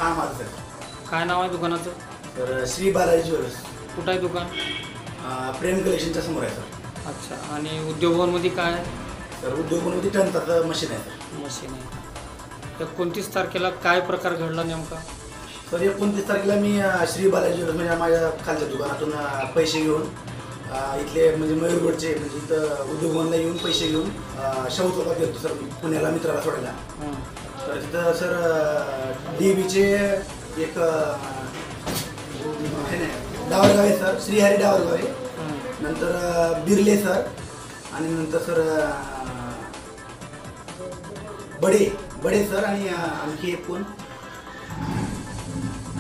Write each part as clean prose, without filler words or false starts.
हां माझं सर. काय नाव आहे दुकानाचं? तर श्री बालाजी ज्वेलर्स. कुठं आहे दुकान? प्रेम कलेक्शनच्या समोर आहे सर. अच्छा. आणि उद्योग भवनमध्ये काय आहे? तर उद्योगमध्ये टनचं मशीन आहे सर. मशीन आहे. 29 तारखेला काय प्रकार घडला नेमका? तर 29 तारखेला मी श्री बालाजी ज्वेलर्स म्हणजे माझ्या खालच्या दुकानातून पैसे घेऊन इथले म्हणजे मयूरगडचे म्हणजे इथं उद्योग भवनला येऊन पैसे घेऊन शाहू चौकात गेलो सर पुण्याला मित्राला सोडायला. तर तिथं सर DBचे एक डावरगाव आहे सर, श्रीहरी डावरगाव आहे. नंतर बिर्ले सर आणि नंतर सर बडे सर आणि आणखी एक कोण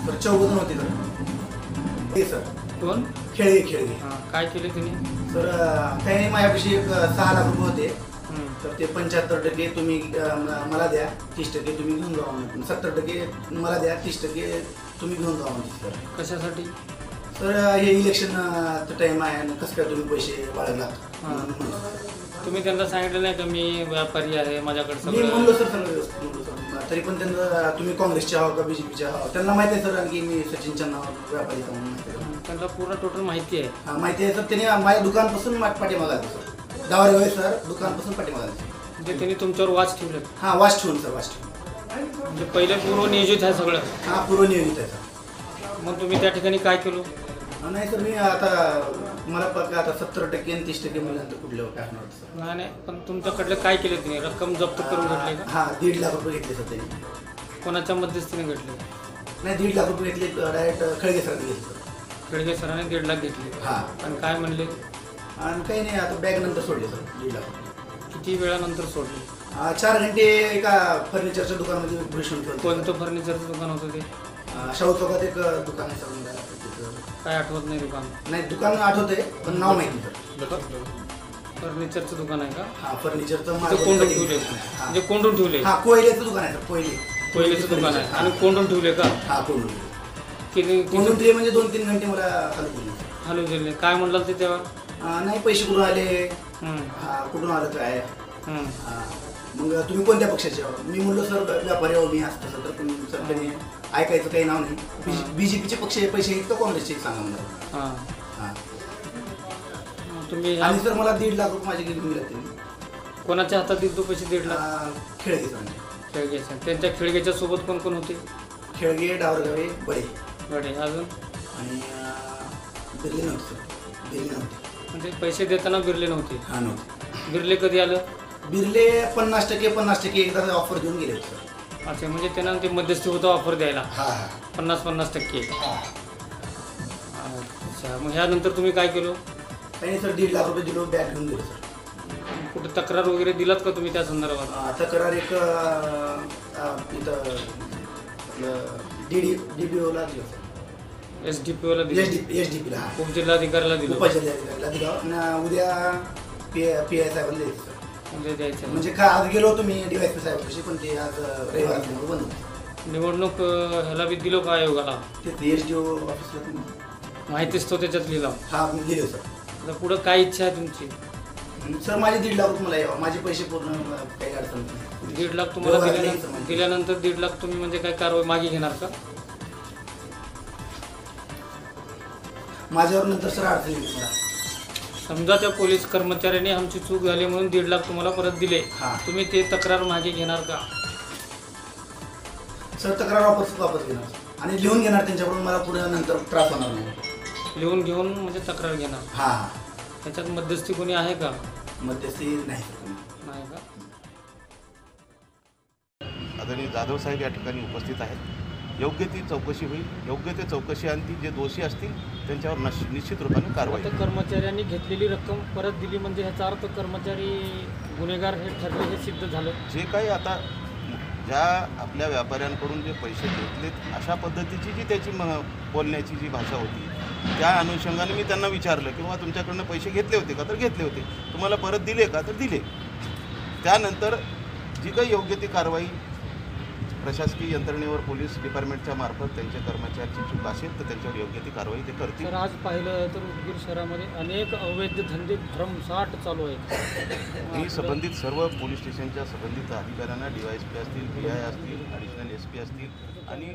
सर 14 होते सर. हे सर कोण? खेळगे. काय केले तुम्ही? सर काही नाही, माझ्यापाशी एक 6 लाख रुपये होते. तर ते 75% तुम्ही मला द्या, 30% तुम्ही घेऊन जावा म्हणून. 70% मला द्या, 30% तुम्ही घेऊन जावा म्हणते सर. कशासाठी? सर हे इलेक्शनचं टाईम आहे आणि कसं काय तुम्ही पैसे बाळगलात. तुम्ही त्यांना सांगितलं नाही का मी व्यापारी आहे, माझ्याकडे मी सगळं? म्हणलो सर सगळं व्यवस्थित म्हणलो सर. तरी पण त्यांना तुम्ही काँग्रेसचे आहो का BJPचे आहो त्यांना माहिती आहे सर, आणखी मी सचिनच्या नावावर व्यापारी म्हणून माहिती आहे. त्यांना पूर्ण टोटल माहिती आहे. हां माहिती आहे सर. त्यांनी माझ्या दुकानपासून पाठीमागा आले सर. डावरगाव सर दुकानपासून पाठीमागा आले. म्हणजे त्यांनी तुमच्यावर वाच ठेवले? हां वाच ठेवून सर, वाच ठेवून. म्हणजे पहिले पूर्व नियोजित आहे सगळं? हां पूर्व नियोजित आहे सर. मग तुम्ही त्या ठिकाणी काय केलं? नाही सर मी आता मला आता 70% आणि 30% मुलांचं कुठलं काय असणार सर. नाही पण तुमच्याकडलं काय केलं तुम्ही? रक्कम जप्त करून घेतली का? हां 1.5 लाख रुपये घेतले सर त्यांनी. कोणाच्या मध्यस्थीने घेतले? नाही 1.5 लाख रुपये घेतले डायरेक्ट खळगे सरांनी घेतले सर. खडगे सरांनी 1.5 लाख घेतले. हां. आणि काय म्हणले? आणि काही नाही, आता बॅग नंतर सोडले सर 1.5 लाख रुपये. किती वेळानंतर सोडले? 4 घंटे एका फर्निचरच्या दुकानामध्ये भूषण ठेवलं. कोणतं फर्निचरचं दुकान होतं ते? शाहू चौकात एक दुकान आहे सर. काय आठवत नाही दुकान? नाही दुकान आठवतंय पण नाव माहिती सर. फर्निचरचं दुकान आहे का? हां फर्निचरचं कोंडून ठेवले? म्हणजे कोंडून ठेवले? हां कोयलेचं दुकान आहे सर. कोयलेचं दुकान आहे आणि कोंडून ठेवले का? हां कोंडून कोंडून ठेवले म्हणजे 2-3 घंटे मला हलवू दिले. काय म्हणलं ते तेव्हा? नाही पैसे कुठून आले, कुठून आलं काय. मग तुम्ही कोणत्या पक्षाचे आहो? मी म्हणलो सर व्यापारी आहो मी असतं सर. तर पण सर त्यांनी ऐकायचं काही नाव नाही. BJPचे पक्ष पैसे आहेत का काँग्रेसचे सांगा मला. हां तुम्ही आणि सर मला 1.5 लाख रुपये माझे घेऊन गेले त्यांनी. कोणाच्या हातात दिले तो पैसे 1.5 लाख? खेळगे सर. खेळग्याच्या. त्यांच्या खेळग्याच्या सोबत कोण कोण होते? खेळगे डावरगावे बडे अजून आणि बिर्ले नव्हते सर. बिर्ले नव्हते म्हणजे पैसे देताना बिर्ले नव्हते? हां नव्हते. बिर्ले कधी आलं? बिर्ले 50% एकदा ऑफर देऊन गेले सर. अच्छा म्हणजे त्यांना ते मध्यस्थी होतं ऑफर द्यायला? हां 50-50%. अच्छा मग ह्यानंतर तुम्ही काय केलं? काही सर 1.5 लाख रुपये दिलो, बॅग घेऊन गेलो सर. कुठे तक्रार वगैरे दिलात का तुम्ही त्या संदर्भात? तक्रार एक इथं आपलं DDOला दिलं सर. SDPOला दिलं? SDPला. हां उपजिल्हाधिकाऱ्याला दिलं? उपजिल्हाधिकाऱ्याला दिलं आणि उद्या PI साहेबांना द्यायचं सर. म्हणजे द्यायचं म्हणजे का आज गेलो होतो मी DYSP साहेबांपाशी पण ते आज रविवार असल्यामुळे बंद होतं. निवडणूक ह्याला बी दिलो का आयोगाला? ते SDO ऑफिसला माहितीच तो त्याच्यात लिहिला? हां मी दिले सर. आता पुढं काय इच्छा आहे तुमची? सर माझे 1.5 लाख रुपये मला यावं, माझे पैसे पूर्ण काही अडचण नाही. 1.5 लाख तुम्हाला दिल्यानंतर 1.5 लाख तुम्ही म्हणजे काय कारवाई मागे घेणार का? माझ्यावर नंतर सर अडचण येईल मला. समजा त्या पोलीस कर्मचाऱ्यांनी आमची चूक झाली म्हणून 1.5 लाख तुम्हाला परत दिले, तुम्ही ते तक्रार मागे घेणार का? सर तक्रार वापस घेणार आणि लिहून घेणार त्यांच्याकडून, मला पुढे नंतर त्रास होणार नाही. लिहून घेऊन म्हणजे तक्रार घेणार? हां. त्याच्यात मध्यस्थी कोणी आहे का? मध्यस्थी नाही का? आदरणीय जाधव साहेब या ठिकाणी उपस्थित आहेत. योग्य ती चौकशी होईल. योग्य ते चौकशी आणि जे दोषी असतील त्यांच्यावर निश्चित रूपाने कारवाई. कर्मचाऱ्यांनी घेतलेली रक्कम परत दिली म्हणजे ह्याचा अर्थ कर्मचारी गुन्हेगार हे ठरले हे सिद्ध झालं? जे काही आता ज्या आपल्या व्यापाऱ्यांकडून जे पैसे घेतलेत अशा पद्धतीची जी त्याची बोलण्याची जी भाषा होती त्या अनुषंगाने मी त्यांना विचारलं की बाबा तुमच्याकडनं पैसे घेतले होते का? तर घेतले होते. तुम्हाला परत दिले का? तर दिले. त्यानंतर जी काही योग्य ती कारवाई प्रशासकीय यंत्रणेवर पोलीस डिपार्टमेंटच्या मार्फत त्यांच्या कर्मचाऱ्यांची चूक असेल तर त्यांच्यावर योग्य ती कारवाई ते करतील. तर आज पाहिलं तर उदगीर शहरामध्ये अनेक अवैध धंदे भरमसाठ चालू आहेत. मी संबंधित सर्व पोलीस स्टेशनच्या संबंधित अधिकाऱ्यांना DYSP असतील, PI असतील, ॲडिशनल SP असतील आणि